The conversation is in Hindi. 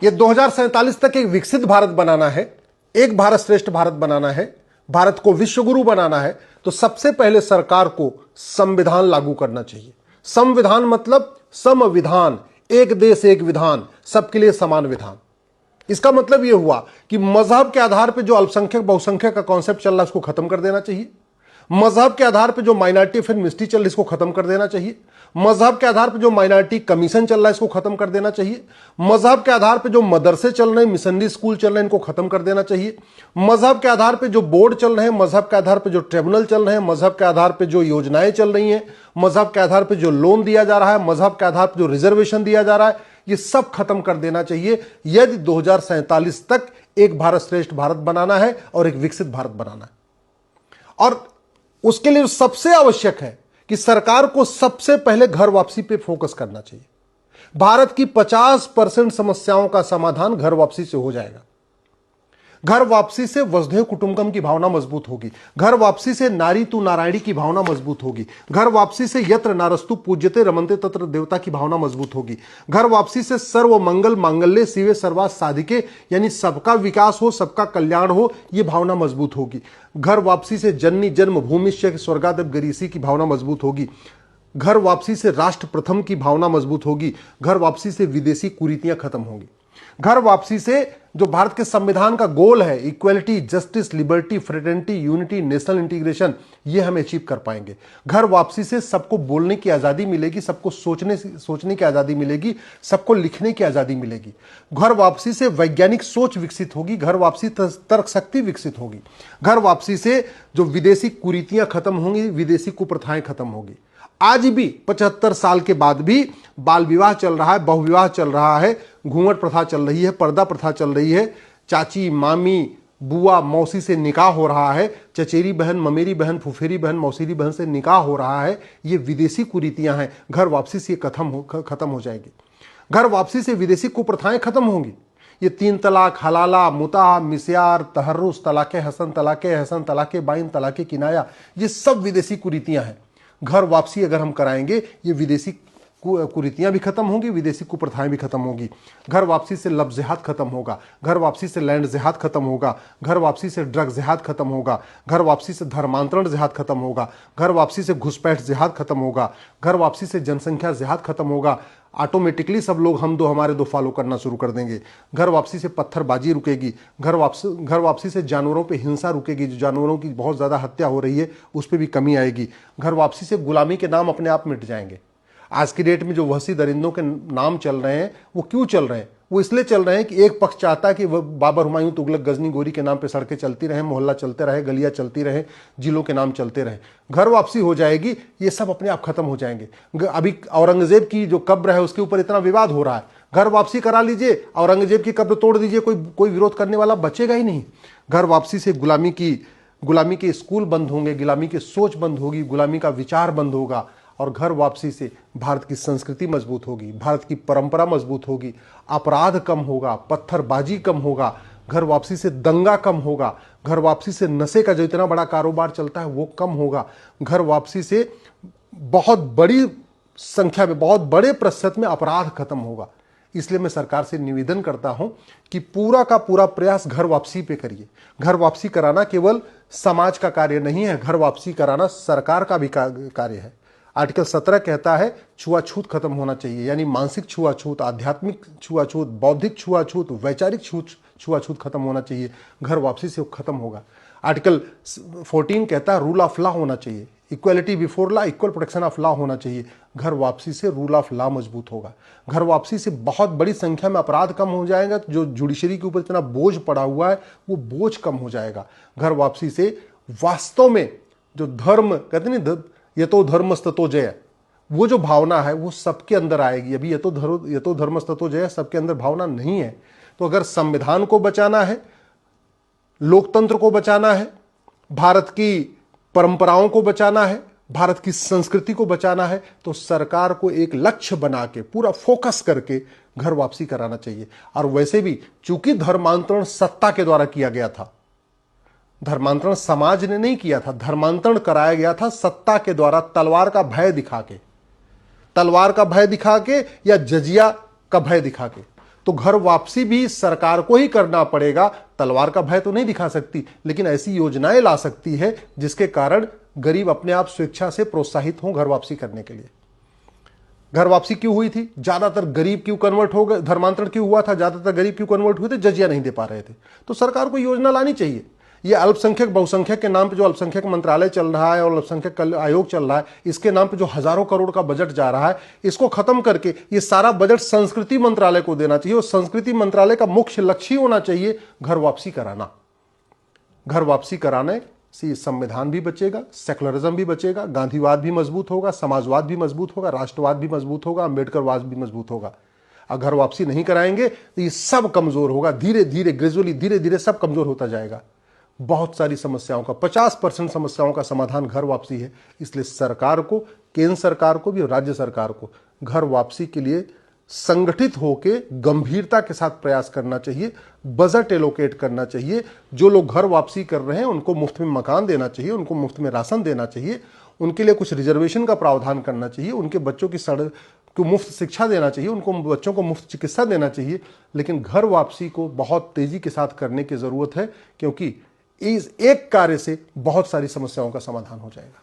ये 2047 तक एक विकसित भारत बनाना है, एक भारत श्रेष्ठ भारत बनाना है, भारत को विश्वगुरु बनाना है, तो सबसे पहले सरकार को संविधान लागू करना चाहिए। संविधान मतलब समविधान, एक देश एक विधान, सबके लिए समान विधान। इसका मतलब यह हुआ कि मजहब के आधार पर जो अल्पसंख्यक बहुसंख्यक का कॉन्सेप्ट चल रहा है उसको खत्म कर देना चाहिए। मजहब के आधार पर जो माइनॉरिटी ऑफ एथनिसिटी चल रही है इसको खत्म कर देना चाहिए। मजहब के आधार पर जो माइनॉरिटी कमीशन चल रहा है इसको खत्म कर देना चाहिए। मजहब के आधार पर जो मदरसे चल रहे हैं, मिशनरी स्कूल चल रहे हैं, इनको खत्म कर देना चाहिए। मजहब के आधार पर जो बोर्ड चल रहे हैं, मजहब के आधार पर जो ट्रिब्यूनल चल रहे हैं, मजहब के आधार पर जो योजनाएं चल रही हैं, मजहब के आधार पर जो लोन दिया जा रहा है, मजहब के आधार पर जो रिजर्वेशन दिया जा रहा है, ये सब खत्म कर देना चाहिए यदि 2047 तक एक भारत श्रेष्ठ भारत बनाना है और एक विकसित भारत बनाना है। और उसके लिए सबसे आवश्यक है कि सरकार को सबसे पहले घर वापसी पे फोकस करना चाहिए। भारत की 50% समस्याओं का समाधान घर वापसी से हो जाएगा। घर वापसी से वसुधैव कुटुंबकम की भावना मजबूत होगी। घर वापसी से नारी तू नारायणी की भावना मजबूत होगी। घर वापसी से यत्र नारस्तु पूज्यते रमन्ते तत्र देवता की भावना मजबूत होगी। घर वापसी से सर्व मंगल मांगल्ये शिवे सर्वार्थ साधिके, यानी सबका विकास हो, सबका कल्याण हो, यह भावना मजबूत होगी। घर वापसी से जननी जन्म भूमिष्य स्वर्गादप गरीसी की भावना मजबूत होगी। घर वापसी से राष्ट्र प्रथम की भावना मजबूत होगी। घर वापसी से विदेशी कुरीतियां खत्म होंगी। घर वापसी से जो भारत के संविधान का गोल है, equality, justice, liberty, fraternity, unity, national integration, ये हम अचीव कर पाएंगे। घर वापसी से सबको बोलने की आजादी मिलेगी, सबको सोचने की आजादी मिलेगी, सबको लिखने की आजादी मिलेगी। घर वापसी से वैज्ञानिक सोच विकसित होगी। घर वापसी तर्क शक्ति विकसित होगी। घर वापसी से जो विदेशी कुरीतियां खत्म होंगी, विदेशी कुप्रथाएं खत्म होगी। आज भी 75 साल के बाद भी बाल विवाह चल रहा है, बहुविवाह चल रहा है, घूंघट प्रथा चल रही है, पर्दा प्रथा चल रही है, चाची, मामी, बुआ, मौसी से निकाह हो रहा है, चचेरी बहन, ममेरी बहन, फुफेरी बहन, मौसेरी बहन से निकाह हो रहा है। ये विदेशी कुरीतियां हैं। घर वापसी से खत्म हो जाएगी। घर वापसी से विदेशी कुप्रथाएं खत्म होंगी। ये 3 तलाक, हलाला, मुता, मिस्यार, तहर्रुस, तलाके हसन तलाके बाइन, तलाके किनाया, ये सब विदेशी कुरीतियां हैं। घर वापसी अगर हम कराएंगे, ये विदेशी कुरीतियां भी खत्म होंगी, विदेशी कुप्रथाएं भी खत्म होंगी। घर वापसी से लव जिहाद खत्म होगा। घर वापसी से लैंड जिहाद खत्म होगा। घर वापसी से ड्रग जिहाद खत्म होगा। घर वापसी से धर्मांतरण जिहाद खत्म होगा। घर वापसी से घुसपैठ जिहाद खत्म होगा। घर वापसी से जनसंख्या जिहाद खत्म होगा। ऑटोमेटिकली सब लोग हम दो हमारे दो फॉलो करना शुरू कर देंगे। घर वापसी से पत्थरबाजी रुकेगी। घर वापसी से जानवरों पे हिंसा रुकेगी। जो जानवरों की बहुत ज़्यादा हत्या हो रही है उस पर भी कमी आएगी। घर वापसी से गुलामी के नाम अपने आप मिट जाएंगे। आज की डेट में जो वहशी दरिंदों के नाम चल रहे हैं वो क्यों चल रहे हैं? वो इसलिए चल रहे हैं कि एक पक्ष चाहता है कि वह बाबर, हुमायूं, तुगलक, गजनी, गोरी के नाम पे सड़कें चलती रहें, मोहल्ला चलते रहे, गलियां चलती रहें, जिलों के नाम चलते रहें। घर वापसी हो जाएगी, ये सब अपने आप खत्म हो जाएंगे। अभी औरंगजेब की जो कब्र है उसके ऊपर इतना विवाद हो रहा है। घर वापसी करा लीजिए, औरंगजेब की कब्र तोड़ दीजिए, कोई विरोध करने वाला बचेगा ही नहीं। घर वापसी से गुलामी के स्कूल बंद होंगे, गुलामी की सोच बंद होगी, गुलामी का विचार बंद होगा। और घर वापसी से भारत की संस्कृति मजबूत होगी, भारत की परंपरा मजबूत होगी, अपराध कम होगा, पत्थरबाजी कम होगा। घर वापसी से दंगा कम होगा। घर वापसी से नशे का जो इतना बड़ा कारोबार चलता है वो कम होगा। घर वापसी से बहुत बड़ी संख्या में, बहुत बड़े प्रतिशत में अपराध खत्म होगा। इसलिए मैं सरकार से निवेदन करता हूं कि पूरा का पूरा प्रयास घर वापसी पे करिए। घर वापसी कराना केवल समाज का कार्य नहीं है, घर वापसी कराना सरकार का भी कार्य है। आर्टिकल 17 कहता है छुआछूत खत्म होना चाहिए, यानी मानसिक छुआछूत, आध्यात्मिक छुआछूत, बौद्धिक छुआछूत, वैचारिक छुआछूत खत्म होना चाहिए। घर वापसी से खत्म होगा। आर्टिकल 14 कहता है रूल ऑफ लॉ होना चाहिए, equality before law, equal protection of law होना चाहिए। घर वापसी से रूल ऑफ लॉ मजबूत होगा। घर वापसी से बहुत बड़ी संख्या में अपराध कम हो जाएगा। जो जुडिशरी के ऊपर इतना बोझ पड़ा हुआ है वो बोझ कम हो जाएगा। घर वापसी से वास्तव में जो धर्म कहते नहीं, ये तो धर्मस्ततो जय, वो जो भावना है वो सबके अंदर आएगी। अभी ये तो धर्मस्ततो जय सबके अंदर भावना नहीं है। तो अगर संविधान को बचाना है, लोकतंत्र को बचाना है, भारत की परंपराओं को बचाना है, भारत की संस्कृति को बचाना है, तो सरकार को एक लक्ष्य बना के पूरा फोकस करके घर वापसी कराना चाहिए। और वैसे भी चूंकि धर्मांतरण सत्ता के द्वारा किया गया था, धर्मांतरण समाज ने नहीं किया था, धर्मांतरण कराया गया था सत्ता के द्वारा, तलवार का भय दिखा के, तलवार का भय दिखा के या जजिया का भय दिखा के। तो घर वापसी भी सरकार को ही करना पड़ेगा। तलवार का भय तो नहीं दिखा सकती, लेकिन ऐसी योजनाएं ला सकती है जिसके कारण गरीब अपने आप स्वेच्छा से प्रोत्साहित हों घर वापसी करने के लिए। घर वापसी क्यों हुई थी? ज्यादातर गरीब क्यों कन्वर्ट हो गए? धर्मांतरण क्यों हुआ था? ज्यादातर गरीब क्यों कन्वर्ट हुए थे? जजिया नहीं दे पा रहे थे। तो सरकार को योजना लानी चाहिए। ये अल्पसंख्यक बहुसंख्यक के नाम पे जो अल्पसंख्यक मंत्रालय चल रहा है और अल्पसंख्यक आयोग चल रहा है, इसके नाम पे जो हजारों करोड़ का बजट जा रहा है, इसको खत्म करके ये सारा बजट संस्कृति मंत्रालय को देना चाहिए। और संस्कृति मंत्रालय का मुख्य लक्ष्य होना चाहिए घर वापसी कराना। घर वापसी कराने से संविधान भी बचेगा, सेकुलरिज्म भी बचेगा, गांधीवाद भी मजबूत होगा, समाजवाद भी मजबूत होगा, राष्ट्रवाद भी मजबूत होगा, अम्बेडकरवाद भी मजबूत होगा। अगर घर वापसी नहीं कराएंगे तो ये सब कमजोर होगा। धीरे धीरे ग्रेजुअली धीरे धीरे सब कमजोर होता जाएगा। बहुत सारी समस्याओं का 50% समस्याओं का समाधान घर वापसी है। इसलिए सरकार को, केंद्र सरकार को भी और राज्य सरकार को घर वापसी के लिए संगठित होकर गंभीरता के साथ प्रयास करना चाहिए। बजट एलोकेट करना चाहिए। जो लोग घर वापसी कर रहे हैं उनको मुफ्त में मकान देना चाहिए, उनको मुफ्त में राशन देना चाहिए, उनके लिए कुछ रिजर्वेशन का प्रावधान करना चाहिए, उनके बच्चों की सड़क को मुफ्त शिक्षा देना चाहिए, उनको बच्चों को मुफ्त चिकित्सा देना चाहिए। लेकिन घर वापसी को बहुत तेजी के साथ करने की जरूरत है, क्योंकि इस एक कार्य से बहुत सारी समस्याओं का समाधान हो जाएगा।